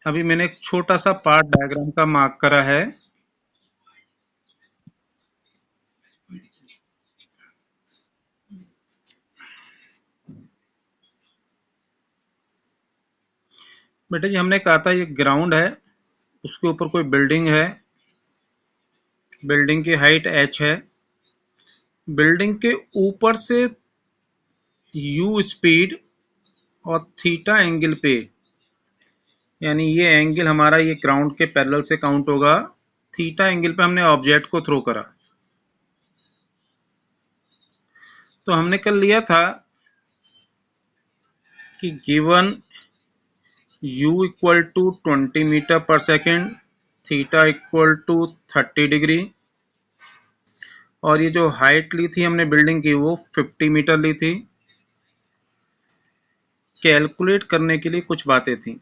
अभी मैंने एक छोटा सा पार्ट डायग्राम का मार्क करा है। बेटा जी हमने कहा था ये ग्राउंड है, उसके ऊपर कोई बिल्डिंग है, बिल्डिंग की हाइट h है, बिल्डिंग के ऊपर से u स्पीड और थीटा एंगल पे, यानी ये एंगल हमारा ये ग्राउंड के पैरेलल से काउंट होगा। थीटा एंगल पे हमने ऑब्जेक्ट को थ्रो करा। तो हमने कल लिया था कि given u equal to 20 metre per second, theta equal to 30 degree, और ये जो हाइट ली थी हमने बिल्डिंग की वो 50 मीटर ली थी। कैलकुलेट करने के लिए कुछ बातें थी,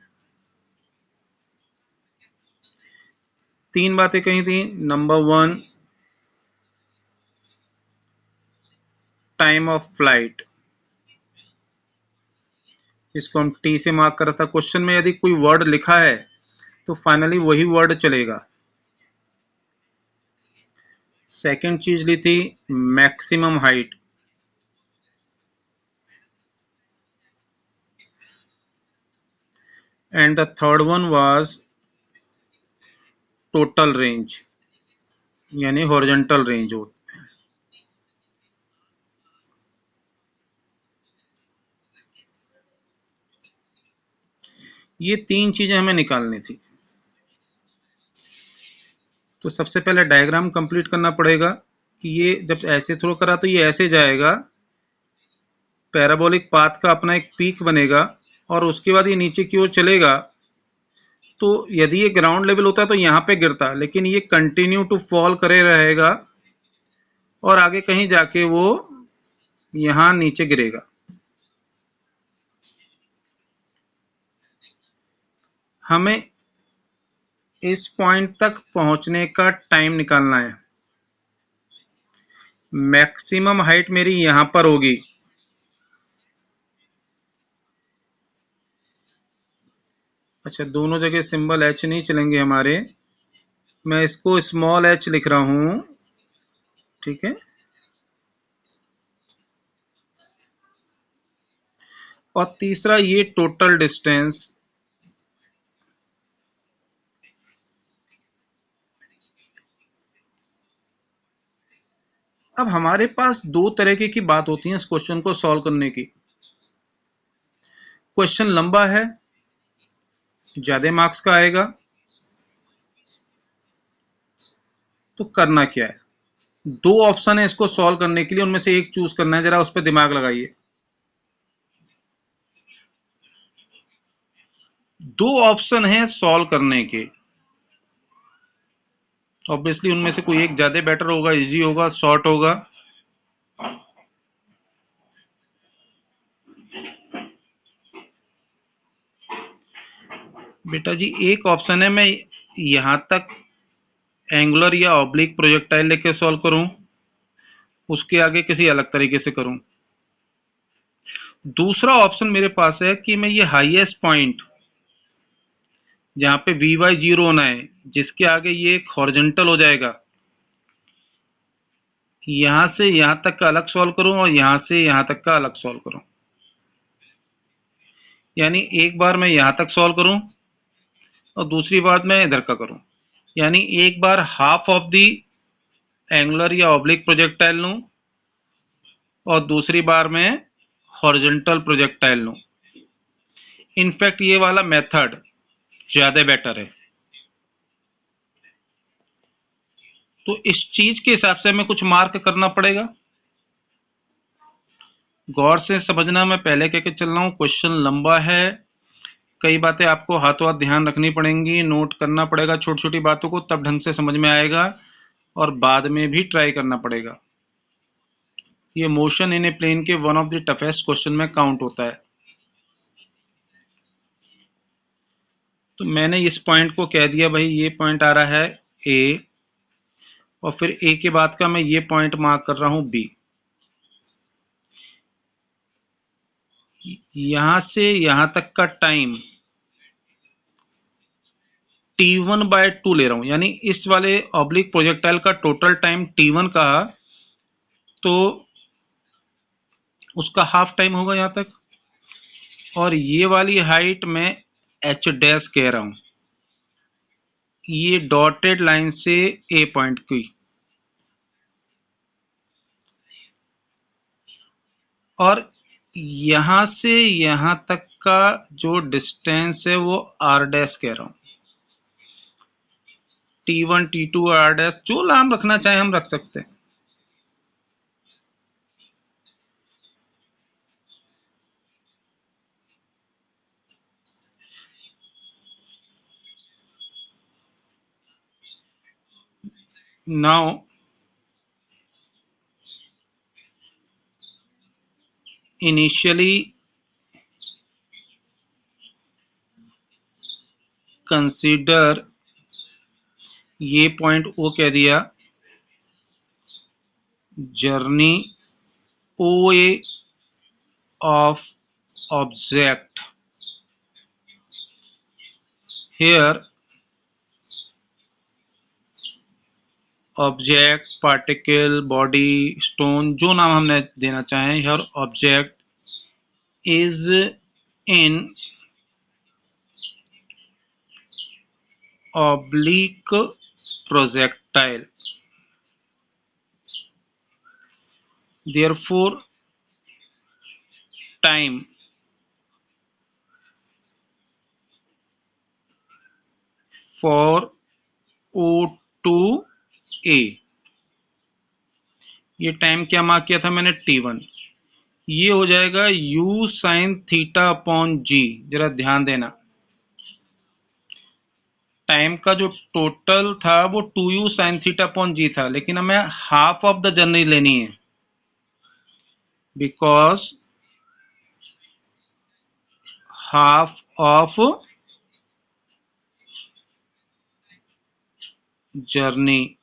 3 बातें कही थी। नंबर 1, टाइम ऑफ फ्लाइट, इसको हम टी से मार्क कर रहा था। क्वेश्चन में यदि कोई वर्ड लिखा है तो फाइनली वही वर्ड चलेगा। सेकंड चीज ली थी maximum height, and the third one was total range, यानी हॉरिजॉन्टल रेंज हो। ये 3 चीजें हमें निकालनी थी। तो सबसे पहले डायग्राम कंप्लीट करना पड़ेगा कि ये जब ऐसे थ्रो करा तो ये ऐसे जाएगा, पैराबोलिक पाथ का अपना एक पीक बनेगा और उसके बाद ये नीचे की ओर चलेगा। तो यदि ये ग्राउंड लेवल होता तो यहाँ पे गिरता, लेकिन ये कंटिन्यू टू फॉल करे रहेगा और आगे कहीं जाके वो यहाँ नीचे गिरेगा। हमें इस पॉइंट तक पहुंचने का टाइम निकालना है। मैक्सिमम हाइट मेरी यहां पर होगी, अच्छा दोनों जगह सिंबल एच नहीं चलेंगे हमारे, मैं इसको स्मॉल एच लिख रहा हूं, ठीक है। और तीसरा ये टोटल डिस्टेंस, अब हमारे पास दो तरीके की बात होती है इस क्वेश्चन को सॉल्व करने की। क्वेश्चन लंबा है, ज्यादा मार्क्स का आएगा, तो करना क्या है, दो ऑप्शन है इसको सॉल्व करने के लिए, उनमें से एक चूज करना है। जरा उस पर दिमाग लगाइए। दो ऑप्शन है सॉल्व करने के, ऑब्वियसली उनमें से कोई एक ज्यादा बेटर होगा, इजी होगा, शॉर्ट होगा। बेटा जी एक ऑप्शन है मैं यहां तक एंगुलर या ऑब्लिक प्रोजेक्टाइल लेके सॉल्व करूं, उसके आगे किसी अलग तरीके से करूं। दूसरा ऑप्शन मेरे पास है कि मैं ये हाईएस्ट पॉइंट जहां पे वी वाई जीरो होना है, जिसके आगे ये एक हॉरिजॉन्टल हो जाएगा, यहां से यहां तक का अलग सॉल्व करूं और यहां से यहां तक का अलग सॉल्व करूं। यानी एक बार मैं यहां तक सॉल्व करूं और दूसरी बार मैं इधर का करूं, यानी एक बार हाफ ऑफ दी एंगुलर या ऑब्लिक प्रोजेक्टाइल लूं और दूसरी बार मैं हॉरिजॉन्टल प्रोजेक्टाइल लूं। इनफैक्ट ये वाला मेथड ज्यादा बेटर है। तो इस चीज के हिसाब से हमें कुछ मार्क करना पड़ेगा, गौर से समझना। मैं पहले कह के चल रहा हूं क्वेश्चन लंबा है, कई बातें आपको हाथों हाथ ध्यान रखनी पड़ेंगी, नोट करना पड़ेगा छोटी छोटी बातों को, तब ढंग से समझ में आएगा और बाद में भी ट्राई करना पड़ेगा। ये मोशन इन ए प्लेन के one of the toughest question में काउंट होता है। तो मैंने इस पॉइंट को कह दिया भाई ये पॉइंट आ रहा है ए, और फिर ए के बाद का मैं ये पॉइंट मार्क कर रहा हूं बी। यहां से यहां तक का टाइम T1/2 ले रहा हूं, यानी इस वाले ऑब्लिक प्रोजेक्टाइल का टोटल टाइम T1 कहा तो उसका हाफ टाइम होगा यहां तक, और ये वाली हाइट मैं h डैश कह रहा हूं, ये डॉटेड लाइन से ए पॉइंट की, और यहां से यहां तक का जो डिस्टेंस है वो r डैश कह रहा हूं। T1 T2 r डैश जो नाम रखना चाहे हम रख सकते हैं। Now initially consider, ये पॉइंट O कह दिया, journey OA of object, here object, particle, body, stone, जो नाम हमने देना चाहें, here object is in oblique projectile, therefore time for O to A, ये टाइम क्या मार्क किया था मैंने T1, ये हो जाएगा U sin theta upon G। जरा ध्यान देना, टाइम का जो टोटल था वो 2U sin theta upon G था, लेकिन हमें हाफ ऑफ द जर्नी लेनी है, बिकॉज हाफ ऑफ जर्नी,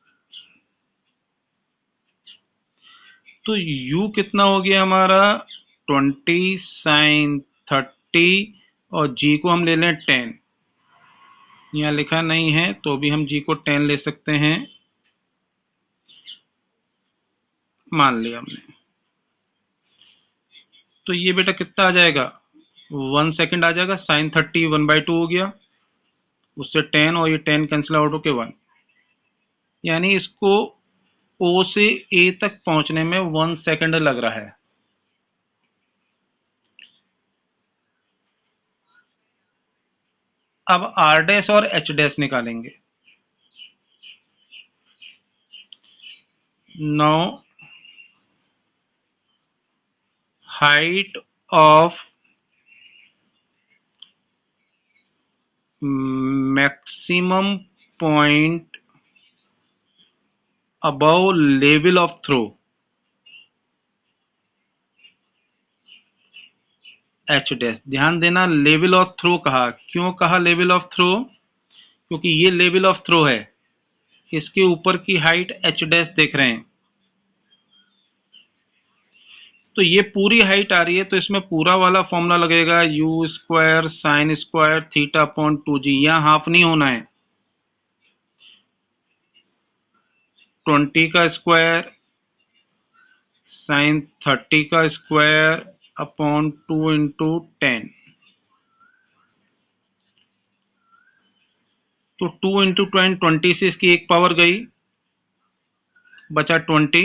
तो U कितना हो गया हमारा 20 sin 30, और G को हम ले लें 10, यहाँ लिखा नहीं है तो भी हम G को 10 ले सकते हैं, मान लिया हमने। तो ये बेटा कितना आ जाएगा 1 सेकेंड आ जाएगा, sin 30 1/2 हो गया, उससे 10 और ये 10 कैंसिल आउट होके 1, यानी इसको O से A तक पहुंचने में 1 सेकेंड लग रहा है। अब R डैश और H डैश निकालेंगे। Now height of maximum point above level of throw, H dash. ध्यान देना लेवल ऑफ थ्रो कहा, क्यों कहा लेवल ऑफ थ्रो, क्योंकि ये लेवल ऑफ थ्रो है, इसके ऊपर की हाइट H डैश देख रहे हैं, तो ये पूरी हाइट आ रही है, तो इसमें पूरा वाला फॉर्मूला लगेगा U square sine square theta upon 2G, यहाँ हाफ नहीं होना है, 20 का स्क्वायर साइन 30 का स्क्वायर अपॉन 2 इंटू 10, तो 2 इंटू 20 से इसकी एक पावर गई, बचा 20,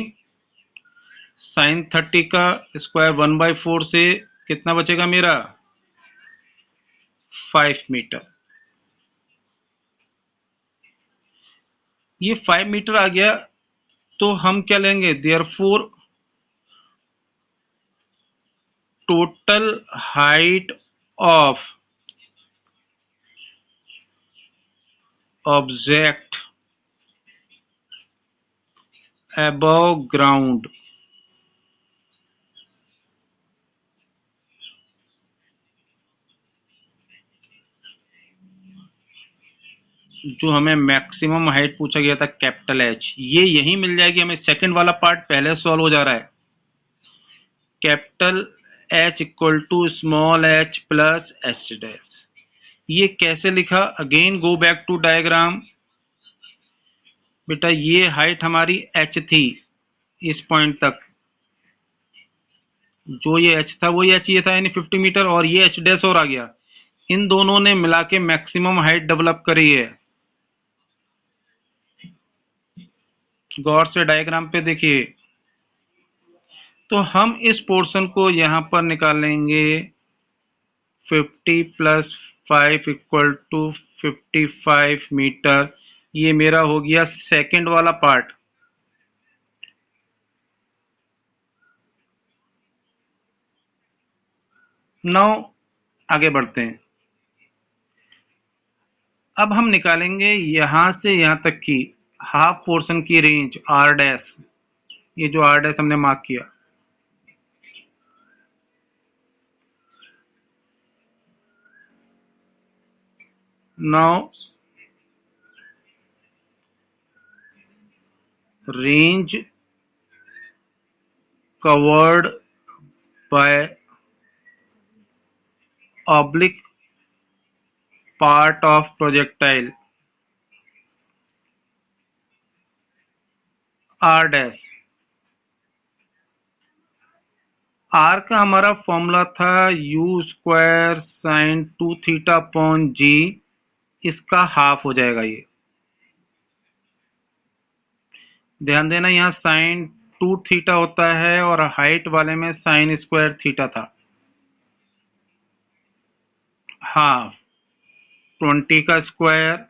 साइन 30 का स्क्वायर 1/4 से कितना बचेगा मेरा 5 मीटर, ये 5 मीटर आ गया, तो हम क्या लेंगे, therefore total height of object above ground जो हमें मैक्सिमम हाइट पूछा गया था कैपिटल H, ये यही मिल जाएगी हमें, सेकंड वाला पार्ट पहले सॉल्व हो जा रहा है, capital H equal to small h plus H dash, ये कैसे लिखा, again go back to diagram. बेटा ये हाइट हमारी h थी इस पॉइंट तक, जो ये h था वही h ये था यानी 50 मीटर, और ये h डैश और आ गया। इन दोनों ने मिला के मैक्सिमम हाइट डेवलप करी है। गौर से डायग्राम पे देखिए। तो हम इस पोर्शन को यहां पर निकालेंगे 50 प्लस 5 इक्वल टू 55 मीटर। ये मेरा हो गया सेकंड वाला पार्ट। नाउ आगे बढ़ते हैं। अब हम निकालेंगे यहां से यहां तक की हाफ पोर्शन की रेंज आर डैश। ये जो आर डैश हमने मार्क किया, now range covered by oblique part of projectile r dash. r का हमारा फॉर्मूला था u square sine 2 theta upon g, इसका हाफ हो जाएगा। ये ध्यान देना यहाँ साइन 2 थीटा होता है और हाइट वाले में साइन स्क्वायर थीटा था। हाफ 20 का स्क्वायर,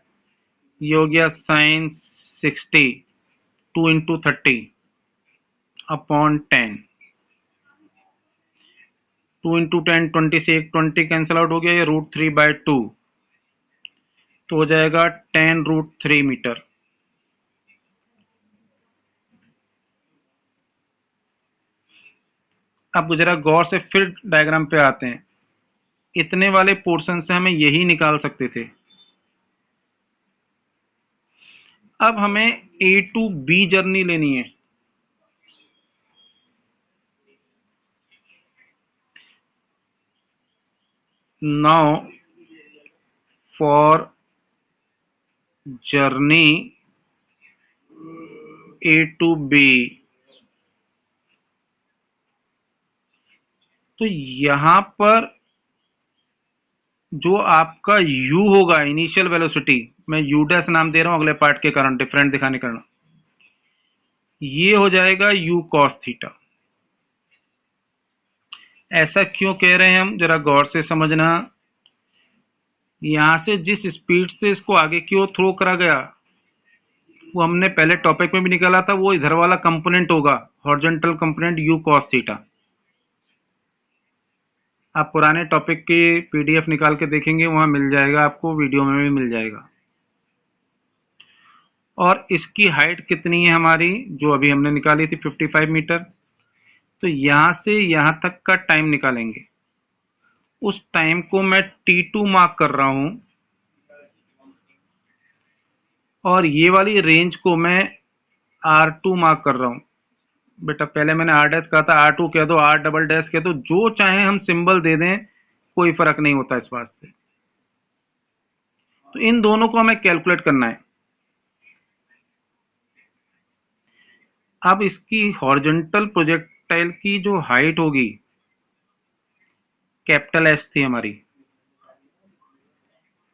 ये हो गया साइन 60, 2 इंटू 30 अपॉन 10। 2 इंटू 10 20 से एक 20 कैंसिल आउट हो गया, ये √3/2 तो हो जाएगा 10√3 मीटर। अब जरा गौर से फिर डायग्राम पे आते हैं। इतने वाले पोर्शन से हमें यही निकाल सकते थे। अब हमें A टू B जर्नी लेनी है। Now for journey A to B, तो यहां पर जो आपका u होगा इनिशियल वेलोसिटी, मैं u डैश नाम दे रहा हूं अगले पार्ट के कारण, डिफरेंट दिखाने के कारण, ये हो जाएगा u cos थीटा। ऐसा क्यों कह रहे हैं हम, जरा गौर से समझना। यहां से जिस स्पीड से इसको आगे की ओर थ्रो करा गया, वो हमने पहले टॉपिक में भी निकाला था, वो इधर वाला कंपोनेंट होगा horizontal component u cos theta. आप पुराने टॉपिक की पीडीएफ निकाल के देखेंगे, वहां मिल जाएगा आपको, वीडियो में भी मिल जाएगा। और इसकी हाइट कितनी है हमारी, जो अभी हमने निकाली थी 55 मीटर। तो यहां से यहां तक का टाइम निकालेंगे। उस टाइम को मैं T2 मार्क कर रहा हूं, और ये वाली रेंज को मैं R2 मार्क कर रहा हूं। बेटा पहले मैंने R डैश कहा था, R2 कह दो, R डबल डैश कह दो, जो चाहे हम सिंबल दे दें, कोई फर्क नहीं होता इस बात से। तो इन दोनों को हमें कैलकुलेट करना है। अब इसकी हॉरिजॉन्टल प्रोजेक्टाइल की जो हाइट होगी, कैपिटल एस थी हमारी,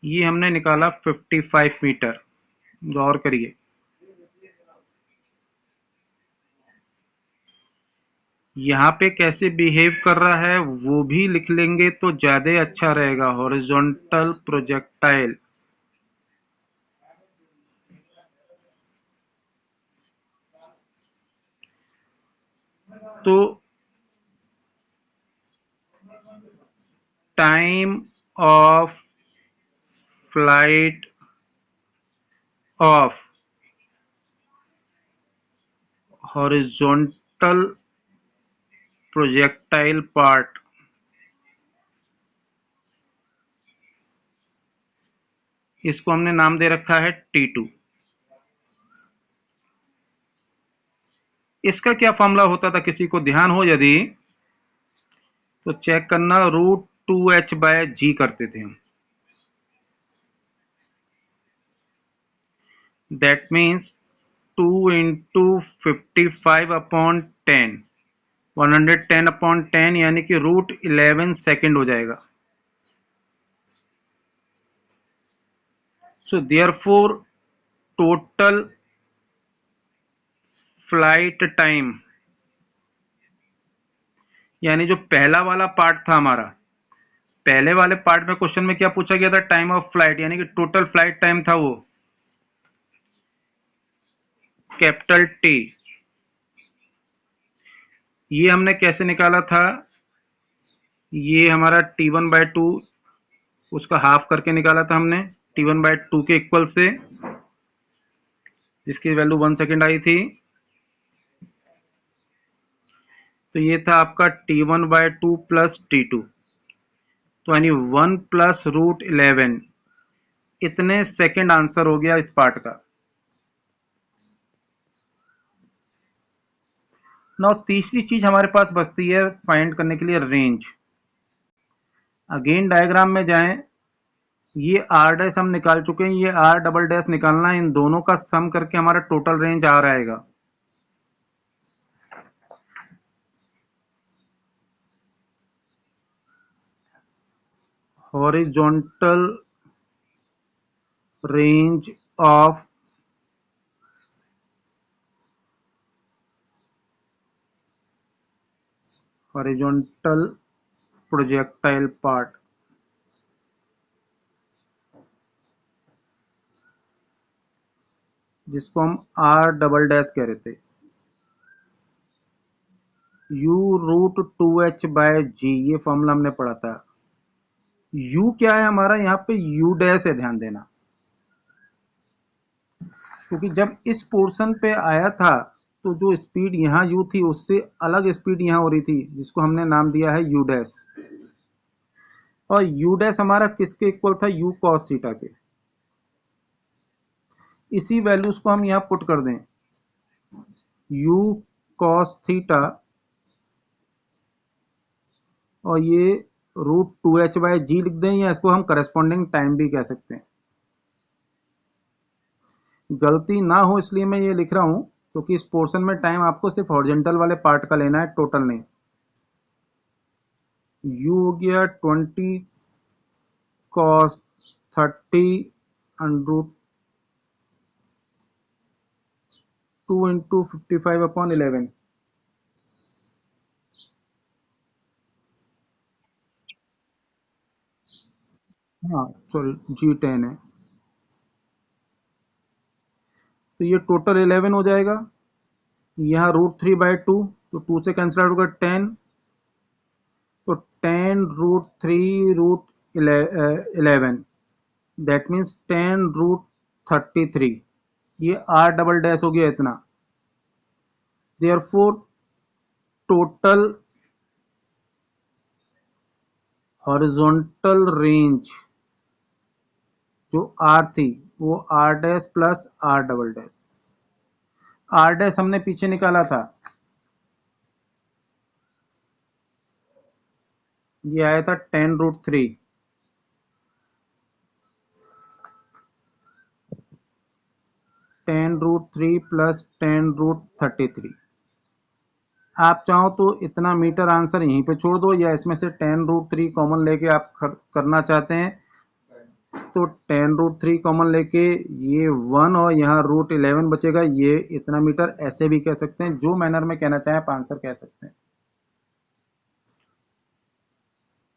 ये हमने निकाला 55 मीटर। गौर करिए, यहाँ पे कैसे बिहेव कर रहा है वो भी लिख लेंगे तो ज्यादा अच्छा रहेगा। हॉरिजॉन्टल प्रोजेक्टाइल, तो time of flight of horizontal projectile part, इसको हमने नाम दे रखा है T2। इसका क्या फॉर्मूला होता था, किसी को ध्यान हो यदि तो चेक करना, √2h/g करते थे हम। दैट मीन्स 2 इंटू 55/10, 110/10 यानी कि √11 सेकेंड हो जाएगा. So therefore total flight time, यानी जो पहला वाला पार्ट था हमारा, पहले वाले पार्ट में क्वेश्चन में क्या पूछा गया था, टाइम ऑफ फ्लाइट, यानी कि टोटल फ्लाइट टाइम था वो कैपिटल टी. ये हमने कैसे निकाला था, ये हमारा T1/2 उसका हाफ करके निकाला था हमने T1/2 के इक्वल से, जिसकी वैल्यू 1 सेकेंड आई थी. तो ये था आपका T1/2 प्लस T2, तो यानी 1 प्लस √11, इतने सेकेंड आंसर हो गया इस पार्ट का. नाउ तीसरी चीज हमारे पास बचती है फाइंड करने के लिए, रेंज. अगेन डायग्राम में जाएं, ये आर डैश हम निकाल चुके हैं, ये आर डबल डैश निकालना है, इन दोनों का सम करके हमारा टोटल रेंज आ रहेगा. Horizontal range of horizontal projectile part, जिसको हम आर डबल डैश कह रहे थे, U√2h/g, ये फॉर्मूला हमने पढ़ा था. U क्या है हमारा, यहाँ पे U डैश है, ध्यान देना, क्योंकि जब इस पोर्शन पे आया था तो जो स्पीड यहाँ U थी उससे अलग स्पीड यहाँ हो रही थी, जिसको हमने नाम दिया है U डैश. और U डैश हमारा किसके इक्वल था, U cos थीटा के. इसी वैल्यूज को हम यहाँ पुट कर दें, U cos थीटा, और ये √2h/g लिख दें, या इसको हम करस्पॉन्डिंग टाइम भी कह सकते हैं. गलती ना हो इसलिए मैं ये लिख रहा हूं, क्योंकि इस पोर्शन में टाइम आपको सिर्फ हॉरिजॉन्टल वाले पार्ट का लेना है, टोटल नहीं. U हो गया 20 cos 30 √2 इंटू 55/11. हाँ सॉरी, G10 है. तो ये टोटल 11 हो जाएगा, यहाँ √3/2, तो 2 से कैंसिल आउट होगा 10, तो 10√3 √11, दैट मीन्स 10√33. ये आर डबल डैश हो गया इतना. देयरफॉर टोटल हॉरिजॉन्टल रेंज जो आर थी वो R dash plus R double dash. R dash हमने पीछे निकाला था, ये आया था 10√3, 10√3 प्लस 10√33. आप चाहो तो इतना मीटर आंसर यहीं पे छोड़ दो, या इसमें से 10√3 कॉमन लेके आप करना चाहते हैं तो 10√3 कॉमन लेके ये 1 और यहाँ √11 बचेगा, ये इतना मीटर, ऐसे भी कह सकते हैं, जो मैनर में कहना चाहें आप आंसर कह सकते हैं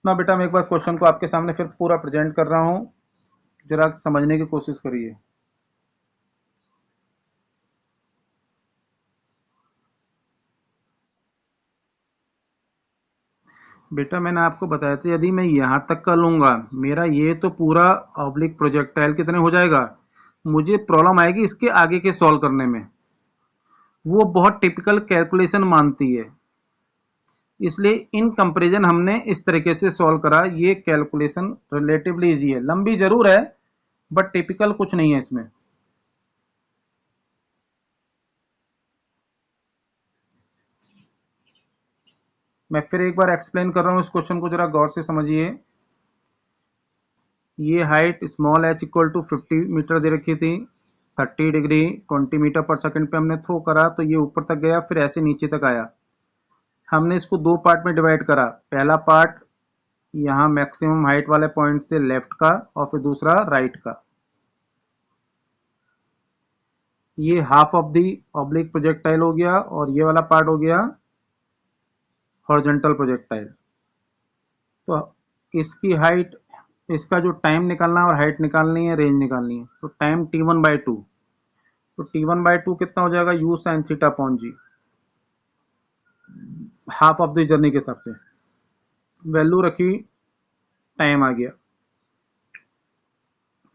ना. बेटा मैं एक बार क्वेश्चन को आपके सामने फिर पूरा प्रेजेंट कर रहा हूं, जरा समझने की कोशिश करिए. बेटा मैंने आपको बताया था, यदि मैं यहां तक का लूंगा, मेरा ये तो पूरा ऑब्लिक प्रोजेक्टाइल कितने हो जाएगा, मुझे प्रॉब्लम आएगी इसके आगे के सॉल्व करने में. वो बहुत टिपिकल कैलकुलेशन मानती है, इसलिए इन कंपैरिजन हमने इस तरीके से सॉल्व करा. ये कैलकुलेशन रिलेटिवली इजी है, लंबी जरूर है बट टिपिकल कुछ नहीं है इसमें. मैं फिर एक बार एक्सप्लेन कर रहा हूं, इस क्वेश्चन को जरा गौर से समझिए. ये height small h equal to 50 metre दे रखी थी, 30 डिग्री 20 मीटर पर सेकंड पे हमने थ्रो करा तो ये ऊपर तक गया, फिर ऐसे नीचे तक आया। हमने इसको दो पार्ट में डिवाइड करा, पहला पार्ट यहाँ मैक्सिमम हाइट वाले पॉइंट से लेफ्ट का और फिर दूसरा राइट का। ये half of the oblique projectile हो गया और ये वाला पार्ट हो गया हॉरिजॉन्टल प्रोजेक्टाइल। तो इसकी हाइट, इसका जो टाइम निकालना है और हाइट निकालनी है, रेंज निकालनी है, तो टाइम t1/2, तो t1/2 कितना हो जाएगा, u sin theta upon g, half of the journey के हिसाब से वैल्यू रखी, टाइम आ गया।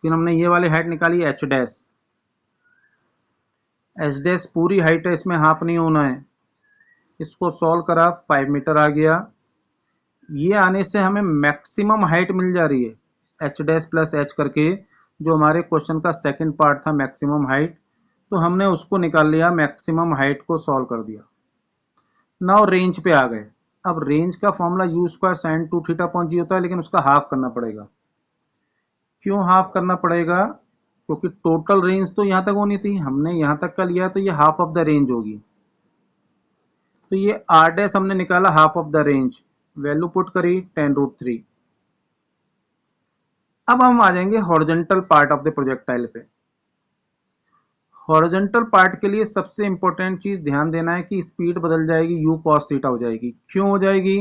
फिर हमने ये वाली हाइट निकाली h डैश, h डैश पूरी हाइट है, इसमें हाफ नहीं होना है। इसको सॉल्व करा, 5 मीटर आ गया। ये आने से हमें मैक्सिमम हाइट मिल जा रही है h डैश प्लस h करके, जो हमारे क्वेश्चन का सेकंड पार्ट था मैक्सिमम हाइट, तो हमने उसको निकाल लिया, मैक्सिमम हाइट को सॉल्व कर दिया। नाउ रेंज पे आ गए। अब रेंज का formula u square sine 2 theta upon g होता है, लेकिन उसका हाफ करना पड़ेगा। क्यों हाफ करना पड़ेगा, क्योंकि टोटल रेंज तो यहां तक होनी थी, हमने यहां तक का लिया तो ये हाफ ऑफ द रेंज होगी। तो ये r डैश हमने निकाला half of the range, value put करी 10√3। अब हम आ जाएंगे horizontal part of the projectile पे। हॉरिजॉन्टल पार्ट के लिए सबसे इंपॉर्टेंट चीज ध्यान देना है कि स्पीड बदल जाएगी, u cos थीटा हो जाएगी। क्यों हो जाएगी,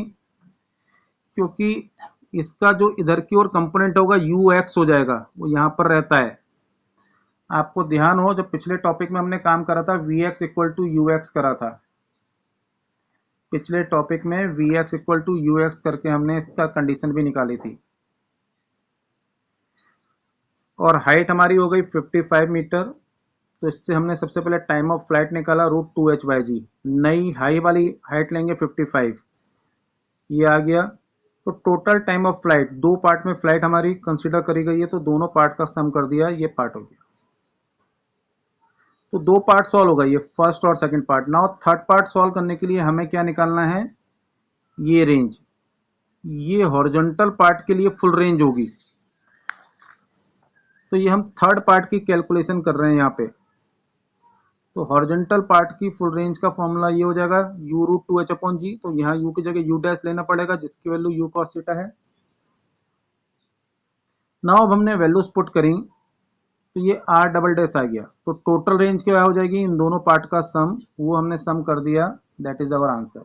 क्योंकि इसका जो इधर की ओर कंपोनेंट होगा ux हो जाएगा, वो यहां पर रहता है। आपको ध्यान हो, जब पिछले टॉपिक में हमने काम करा था vx इक्वल टू ux करा था, पिछले टॉपिक में vx इक्वल टू ux करके हमने इसका कंडीशन भी निकाली थी। और हाइट हमारी हो गई 55 मीटर, तो इससे हमने सबसे पहले टाइम ऑफ फ्लाइट निकाला √2h/g, नई हाई वाली हाइट लेंगे 55, ये आ गया। तो टोटल टाइम ऑफ फ्लाइट, दो पार्ट में फ्लाइट हमारी कंसीडर करी गई है, तो दोनों पार्ट का सम कर दिया, ये पार्ट हो गया। तो दो पार्ट सॉल्व हो गए, ये फर्स्ट और second part. Now third part solve करने के लिए हमें क्या निकालना है, ये रेंज। ये हॉरिजॉन्टल पार्ट के लिए फुल रेंज होगी, तो ये हम थर्ड पार्ट की कैलकुलेशन कर रहे हैं यहाँ पे। तो हॉरिजॉन्टल पार्ट की फुल रेंज का फॉर्मूला ये हो जाएगा u√2h/g, तो यहाँ u की जगह u डैश लेना पड़ेगा, जिसकी वैल्यू u cos थीटा है। नाउ अब हमने वैल्यूज पुट करी, तो ये r डबल डैश आ गया। तो टोटल रेंज क्या हो जाएगी, इन दोनों पार्ट का सम, वो हमने सम कर दिया, दैट इज अवर आंसर।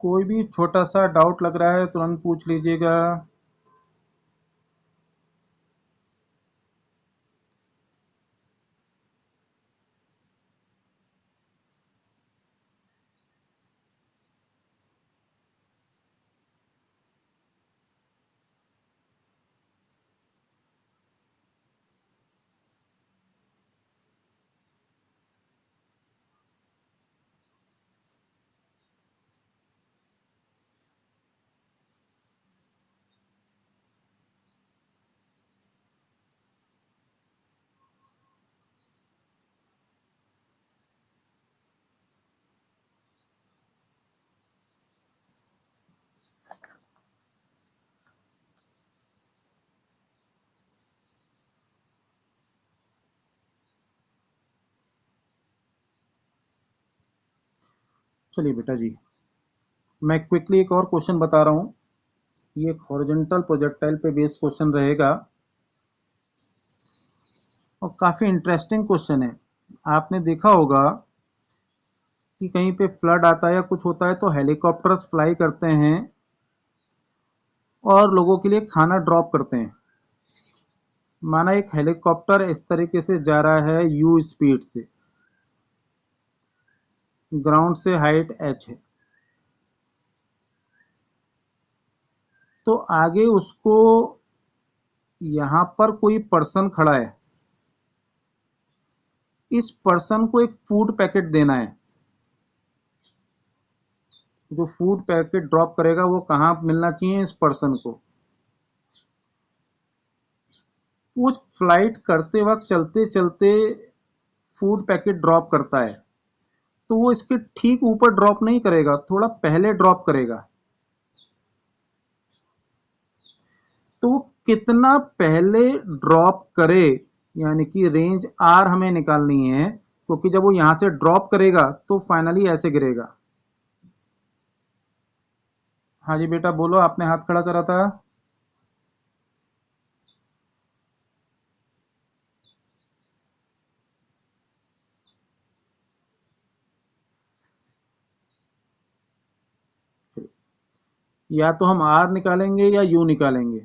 कोई भी छोटा सा डाउट लग रहा है तुरंत पूछ लीजिएगा। चलिए बेटा जी, मैं क्विकली एक और क्वेश्चन बता रहा हूँ। ये एक हॉरिजॉन्टल प्रोजेक्टाइल पे बेस्ड क्वेश्चन रहेगा और काफी इंटरेस्टिंग क्वेश्चन है। आपने देखा होगा कि कहीं पे फ्लड आता है या कुछ होता है तो हेलीकॉप्टर्स फ्लाई करते हैं और लोगों के लिए खाना ड्रॉप करते हैं। माना एक हेलीकॉप्टर इस तरीके से जा रहा है u स्पीड से, ग्राउंड से हाइट h है, तो आगे उसको यहां पर कोई पर्सन खड़ा है, इस पर्सन को एक फूड पैकेट देना है। जो फूड पैकेट ड्रॉप करेगा वो कहां मिलना चाहिए? इस पर्सन को। वो फ्लाइट करते वक्त चलते चलते फूड पैकेट ड्रॉप करता है, तो वो इसके ठीक ऊपर ड्रॉप नहीं करेगा, थोड़ा पहले ड्रॉप करेगा। तो वो कितना पहले ड्रॉप करे, यानी कि रेंज आर हमें निकालनी है, क्योंकि जब वो यहां से ड्रॉप करेगा तो फाइनली ऐसे गिरेगा। हाँ जी बेटा बोलो, आपने हाथ खड़ा करा था। या तो हम आर निकालेंगे या यू निकालेंगे।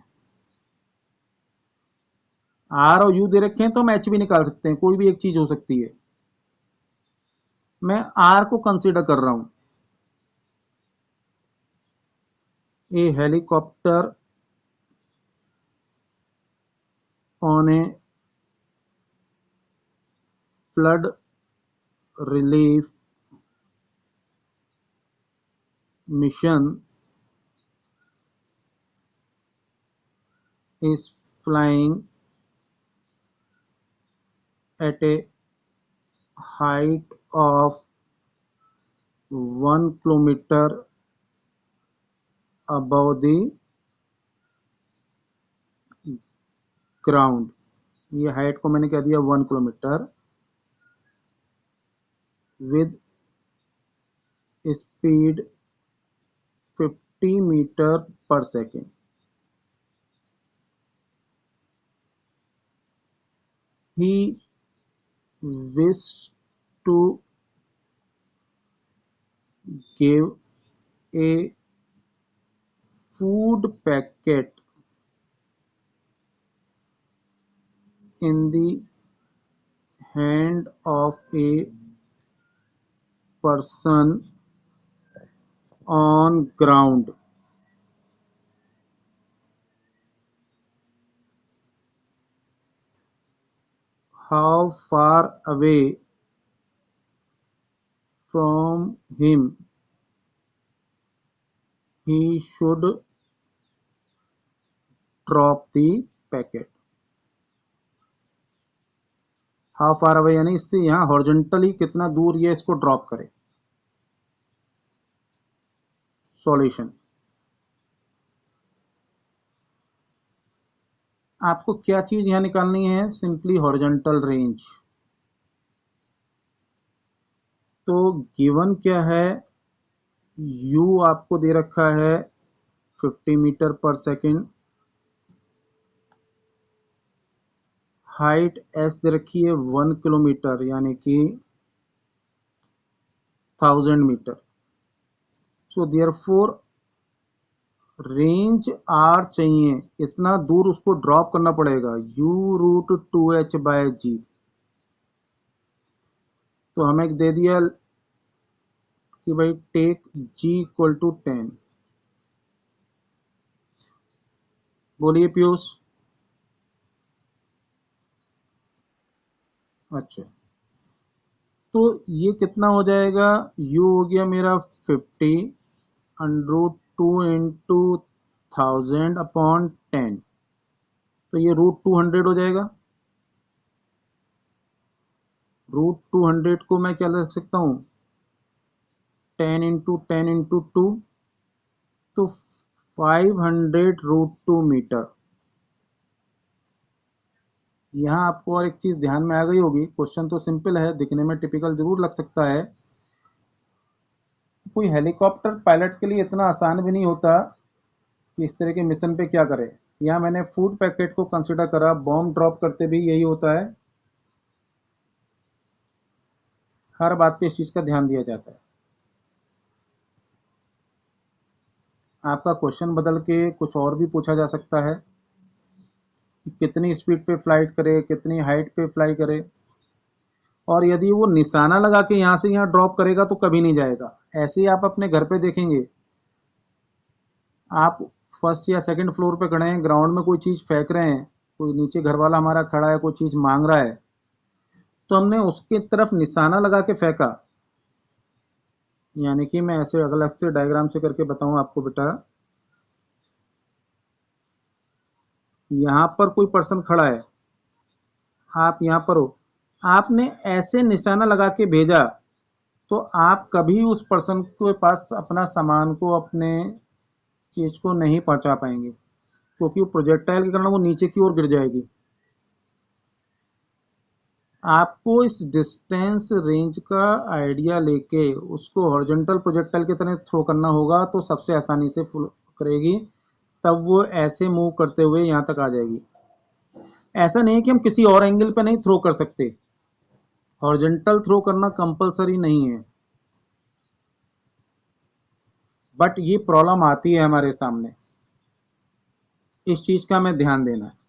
आर और यू दे रखे हैं तो हम एच भी निकाल सकते हैं, कोई भी एक चीज हो सकती है। मैं आर को कंसीडर कर रहा हूं। A helicopter on a flood relief mission is flying at a height of 1 kilometer above the ground। ये हाइट को मैंने कह दिया 1 kilometre, with speed 50 metre per second. he wished to give a food packet in the hand of a person on ground। how far away from him he should drop the packet। How far away यानी इससे यहाँ horizontally कितना दूर ये इसको drop करे। Solution, आपको क्या चीज यहां निकालनी है? Simply horizontal range. तो गिवन क्या है? u आपको दे रखा है 50 metre per second, height s दे रखी है 1 किलोमीटर यानी कि 1000 metre. So therefore range R चाहिए, इतना दूर उसको ड्रॉप करना पड़ेगा, u√2h/g। तो हमें दे दिया कि भाई टेक g = 10। बोलिए पीयूष। अच्छा, तो ये कितना हो जाएगा? u हो गया मेरा 50 √2 इंटू 1000/10, तो ये √200 हो जाएगा। √200 को मैं क्या लिख सकता हूँ? 10 इंटू 10 इंटू 2, तो 500√2 मीटर। यहाँ आपको और एक चीज ध्यान में आ गई होगी, क्वेश्चन तो सिंपल है, दिखने में टिपिकल जरूर लग सकता है। कोई हेलीकॉप्टर पायलट के लिए इतना आसान भी नहीं होता कि इस तरह के मिशन पे क्या करे। यहाँ मैंने फूड पैकेट को कंसिडर करा, बॉम्ब ड्रॉप करते भी यही होता है, हर बात पे इस चीज का ध्यान दिया जाता है। आपका क्वेश्चन बदल के कुछ और भी पूछा जा सकता है कि कितनी स्पीड पे फ्लाइट करे, कितनी हाइट पे फ्लाई करे, और यदि वो निशाना लगा के यहां से यहां ड्रॉप करेगा तो कभी नहीं जाएगा। ऐसे ही आप अपने घर पे देखेंगे, आप फर्स्ट या सेकंड फ्लोर पे खड़े हैं, ग्राउंड में कोई चीज फेंक रहे हैं, कोई नीचे घर वाला हमारा खड़ा है, कोई चीज मांग रहा है, तो हमने उसके तरफ निशाना लगा के फेंका। यानी कि मैं ऐसे अलग से डायग्राम से करके बताऊं आपको बेटा, यहां पर कोई पर्सन खड़ा है, आप यहां पर हो, आपने ऐसे निशाना लगा के भेजा, तो आप कभी उस पर्सन के पास अपना सामान को, अपने चीज को नहीं पहुंचा पाएंगे, क्योंकि वो प्रोजेक्टाइल के कारण वो नीचे की ओर गिर जाएगी। आपको इस डिस्टेंस रेंज का आइडिया लेके उसको हॉरिजॉन्टल प्रोजेक्टाइल की तरह थ्रो करना होगा, तो सबसे आसानी से करेगी, तब वो ऐसे मूव करते हुए यहां तक आ जाएगी। ऐसा नहीं है कि हम किसी और एंगल पे नहीं थ्रो कर सकते, हॉरिजॉन्टल थ्रो करना कंपलसरी नहीं है, बट ये प्रॉब्लम आती है हमारे सामने, इस चीज का हमें ध्यान देना है।